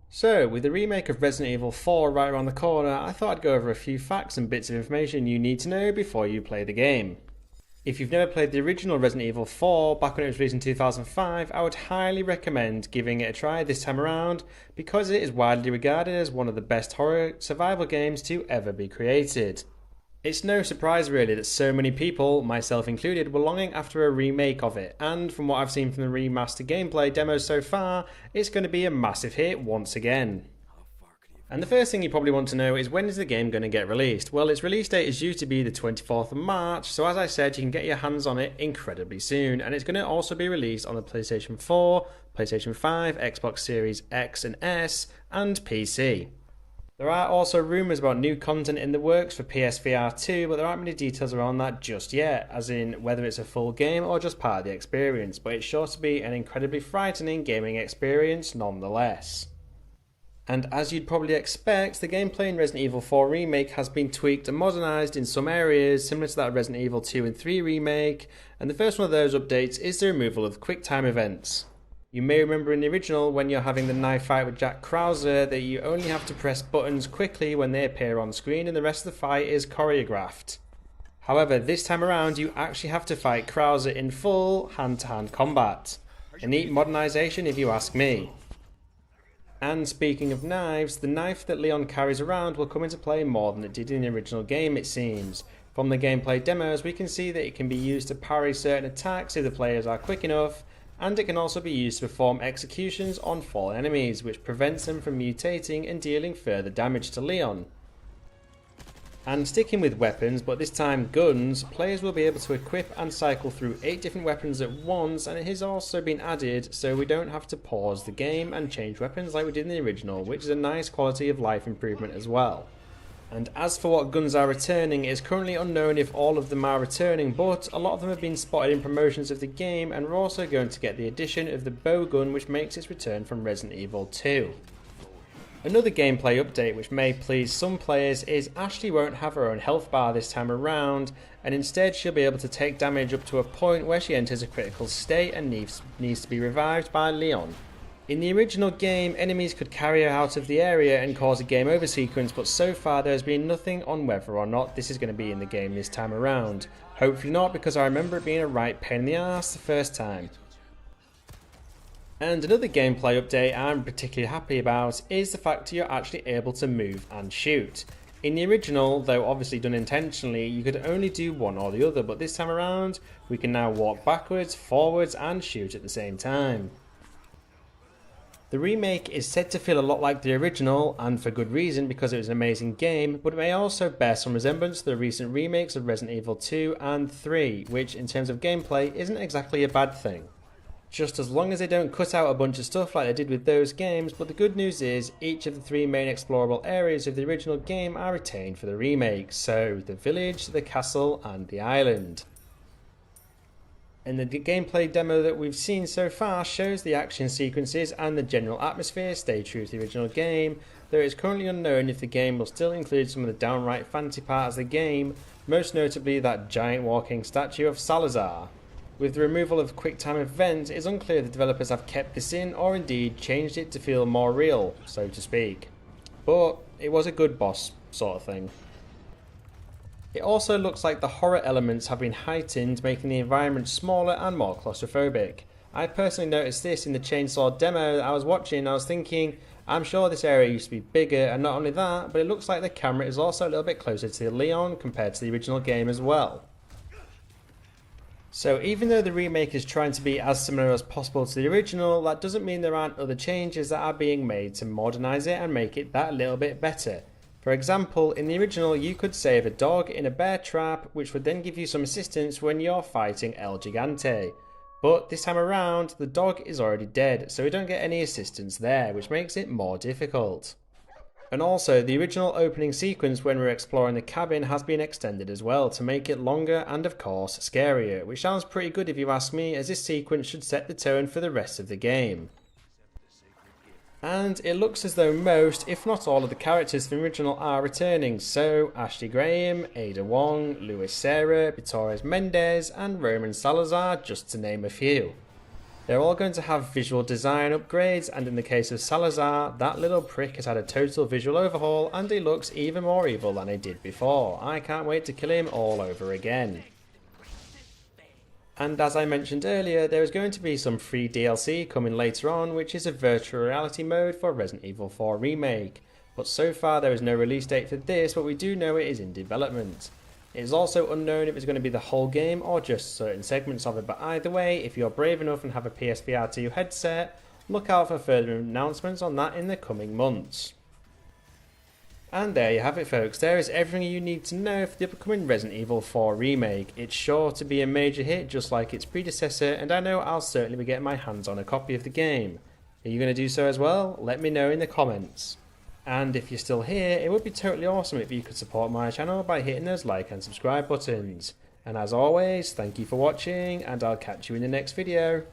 So, with the remake of Resident Evil 4 right around the corner, I thought I'd go over a few facts and bits of information you need to know before you play the game. If you've never played the original Resident Evil 4 back when it was released in 2005, I would highly recommend giving it a try this time around because it is widely regarded as one of the best horror survival games to ever be created. It's no surprise really that so many people, myself included, were longing after a remake of it, and from what I've seen from the remastered gameplay demos so far, it's going to be a massive hit once again. And the first thing you probably want to know is, when is the game going to get released? Well, its release date is due to be the 24th of March, so as I said, you can get your hands on it incredibly soon, and it's going to also be released on the PlayStation 4, PlayStation 5, Xbox Series X and S, and PC. There are also rumours about new content in the works for PSVR 2, but there aren't many details around that just yet, as in whether it's a full game or just part of the experience, but it's sure to be an incredibly frightening gaming experience nonetheless. And as you'd probably expect, the gameplay in Resident Evil 4 Remake has been tweaked and modernised in some areas, similar to that of Resident Evil 2 and 3 Remake, and the first one of those updates is the removal of QuickTime events. You may remember in the original, when you're having the knife fight with Jack Krauser, that you only have to press buttons quickly when they appear on screen and the rest of the fight is choreographed. However, this time around you actually have to fight Krauser in full hand-to-hand combat. A neat modernisation if you ask me. And speaking of knives, the knife that Leon carries around will come into play more than it did in the original game, it seems. From the gameplay demos we can see that it can be used to parry certain attacks if the players are quick enough, and it can also be used to perform executions on fallen enemies, which prevents them from mutating and dealing further damage to Leon. And sticking with weapons, but this time guns, players will be able to equip and cycle through 8 different weapons at once, and it has also been added so we don't have to pause the game and change weapons like we did in the original, which is a nice quality of life improvement as well. And as for what guns are returning, it is currently unknown if all of them are returning, but a lot of them have been spotted in promotions of the game, and we're also going to get the addition of the bow gun, which makes its return from Resident Evil 2. Another gameplay update which may please some players is Ashley won't have her own health bar this time around, and instead she'll be able to take damage up to a point where she enters a critical state and needs to be revived by Leon. In the original game, enemies could carry her out of the area and cause a game over sequence, but so far there has been nothing on whether or not this is going to be in the game this time around. Hopefully not, because I remember it being a right pain in the arse the first time. And another gameplay update I'm particularly happy about is the fact you're actually able to move and shoot. In the original, though obviously done intentionally, you could only do one or the other, but this time around we can now walk backwards, forwards and shoot at the same time. The remake is said to feel a lot like the original, and for good reason, because it was an amazing game, but it may also bear some resemblance to the recent remakes of Resident Evil 2 and 3, which in terms of gameplay isn't exactly a bad thing. Just as long as they don't cut out a bunch of stuff like they did with those games, but the good news is each of the 3 main explorable areas of the original game are retained for the remake, so the village, the castle and the island. And the gameplay demo that we've seen so far shows the action sequences and the general atmosphere stay true to the original game, though it is currently unknown if the game will still include some of the downright fancy parts of the game, most notably that giant walking statue of Salazar. With the removal of QuickTime events, it is unclear if the developers have kept this in or indeed changed it to feel more real, so to speak. But it was a good boss sort of thing. It also looks like the horror elements have been heightened, making the environment smaller and more claustrophobic. I personally noticed this in the chainsaw demo that I was watching. I was thinking, I'm sure this area used to be bigger, and not only that, but it looks like the camera is also a little bit closer to Leon compared to the original game as well. So even though the remake is trying to be as similar as possible to the original, that doesn't mean there aren't other changes that are being made to modernise it and make it that little bit better. For example, in the original you could save a dog in a bear trap, which would then give you some assistance when you're fighting El Gigante. But this time around the dog is already dead, so we don't get any assistance there, which makes it more difficult. And also, the original opening sequence when we're exploring the cabin has been extended as well to make it longer and of course scarier, which sounds pretty good if you ask me, as this sequence should set the tone for the rest of the game. And it looks as though most, if not all of the characters from the original are returning, so Ashley Graham, Ada Wong, Luis Serra, Vittorio Mendez and Roman Salazar, just to name a few. They're all going to have visual design upgrades, and in the case of Salazar, that little prick has had a total visual overhaul and he looks even more evil than he did before. I can't wait to kill him all over again. And as I mentioned earlier, there is going to be some free DLC coming later on, which is a virtual reality mode for Resident Evil 4 Remake. But so far there is no release date for this, but we do know it is in development. It is also unknown if it's going to be the whole game or just certain segments of it, but either way, if you're brave enough and have a PSVR 2 headset, look out for further announcements on that in the coming months. And there you have it, folks. There is everything you need to know for the upcoming Resident Evil 4 Remake. It's sure to be a major hit just like its predecessor, and I know I'll certainly be getting my hands on a copy of the game. Are you going to do so as well? Let me know in the comments. And if you're still here, it would be totally awesome if you could support my channel by hitting those like and subscribe buttons. And as always, thank you for watching, and I'll catch you in the next video.